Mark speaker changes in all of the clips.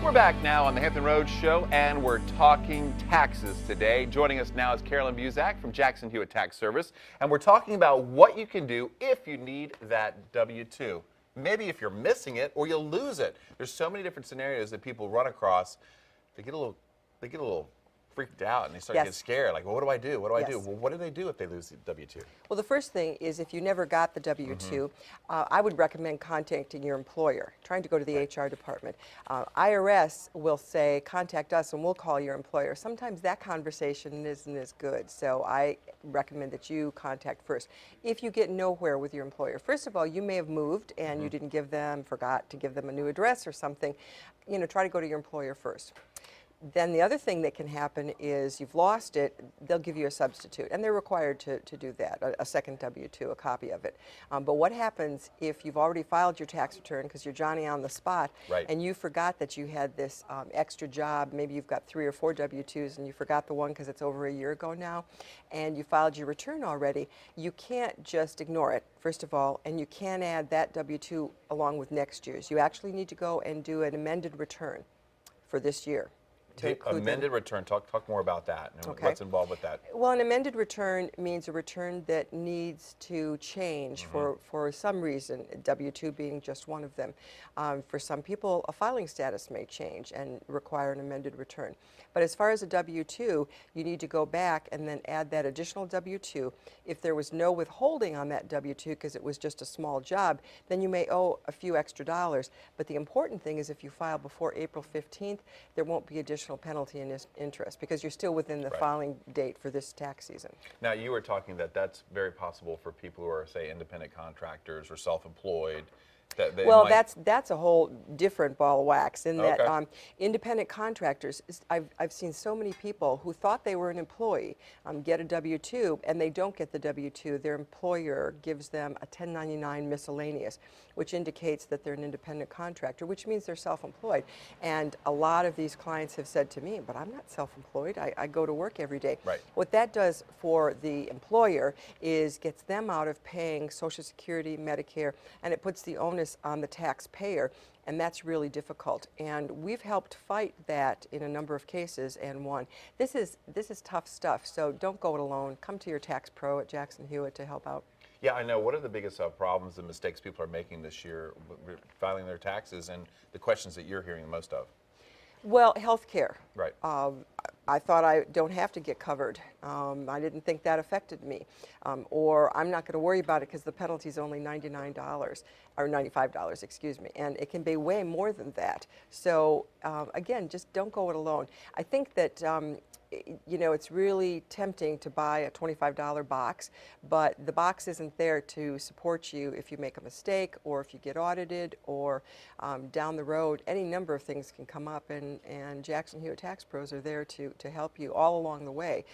Speaker 1: We're back now on the Hampton Roads Show, and we're talking taxes today. Joining us now is Carolyn Buzek from Jackson Hewitt Tax Service, and we're talking about what you can do if you need that W-2. Maybe if you're missing it or you'll lose it. There's so many different scenarios that people run across. They get a little freaked out and they start getting scared. Like, well, what do I do? What do I do? Well, what do they do if they lose the W-2?
Speaker 2: Well, the first thing is if you never got the W-2, I would recommend contacting your employer, trying to go to the HR department. IRS will say, contact us and we'll call your employer. Sometimes that conversation isn't as good, so I recommend that you contact first. If you get nowhere with your employer, first of all, you may have moved and you didn't forgot to give them a new address or something. You know, try to go to your employer first. Then the other thing that can happen is you've lost it, they'll give you a substitute, and they're required to do that, a second W-2, a copy of it. But what happens if you've already filed your tax return because you're Johnny on the spot, and you forgot that you had this extra job, maybe you've got 3 or 4 W-2s and you forgot the one because it's over a year ago now, and you filed your return already, you can't just ignore it, first of all, and you can't add that W-2 along with next year's. You actually need to go and do an amended return for this year.
Speaker 1: Amended return, talk more about that and what's involved with that.
Speaker 2: Well, an amended return means a return that needs to change for some reason, W-2 being just one of them. For some people, a filing status may change and require an amended return. But as far as a W-2, you need to go back and then add that additional W-2. If there was no withholding on that W-2 because it was just a small job, then you may owe a few extra dollars. But the important thing is if you file before April 15th, there won't be additional penalty and interest because you're still within the filing date for this tax season.
Speaker 1: Now, you were talking that that's very possible for people who are, say, independent contractors or self-employed.
Speaker 2: Well, that's a whole different ball of wax in that independent contractors, I've seen so many people who thought they were an employee get a W-2 and they don't get the W-2. Their employer gives them a 1099 miscellaneous, which indicates that they're an independent contractor, which means they're self-employed. And a lot of these clients have said to me, but I'm not self-employed. I go to work every day. What that does for the employer is gets them out of paying Social Security, Medicare, and it puts the onus on the taxpayer, and that's really difficult. And we've helped fight that in a number of cases and won. This is tough stuff, so don't go it alone. Come to your tax pro at Jackson Hewitt to help out.
Speaker 1: Yeah, I know. What are the biggest problems and mistakes people are making this year filing their taxes, and the questions that you're hearing the most of?
Speaker 2: Well, health care.
Speaker 1: Right.
Speaker 2: I thought I don't have to get covered. I didn't think that affected me. Or I'm not going to worry about it because the penalty is only $99 or $95, excuse me. And it can be way more than that. So again, just don't go it alone. I think that you know, it's really tempting to buy a $25 box, but the box isn't there to support you if you make a mistake or if you get audited or down the road. Any number of things can come up, and Jackson Hewitt Tax Pros are there to help you all along the way,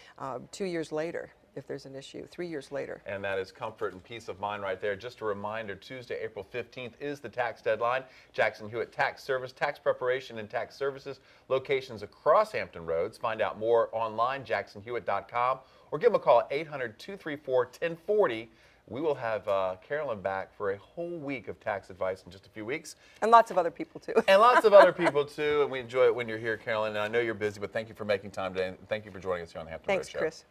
Speaker 2: 2 years later if there's an issue, 3 years later.
Speaker 1: And that is comfort and peace of mind right there. Just a reminder, Tuesday, April 15th is the tax deadline. Jackson Hewitt Tax Service, tax preparation and tax services, locations across Hampton Roads. Find out more online, jacksonhewitt.com, or give them a call at 800-234-1040. We will have Carolyn back for a whole week of tax advice in just a few weeks.
Speaker 2: And lots of other people, too.
Speaker 1: And lots of other people, too. And we enjoy it when you're here, Carolyn. And I know you're busy, but thank you for making time today. And thank you for joining us here on the Hampton Roads Show.
Speaker 2: Thanks, Chris.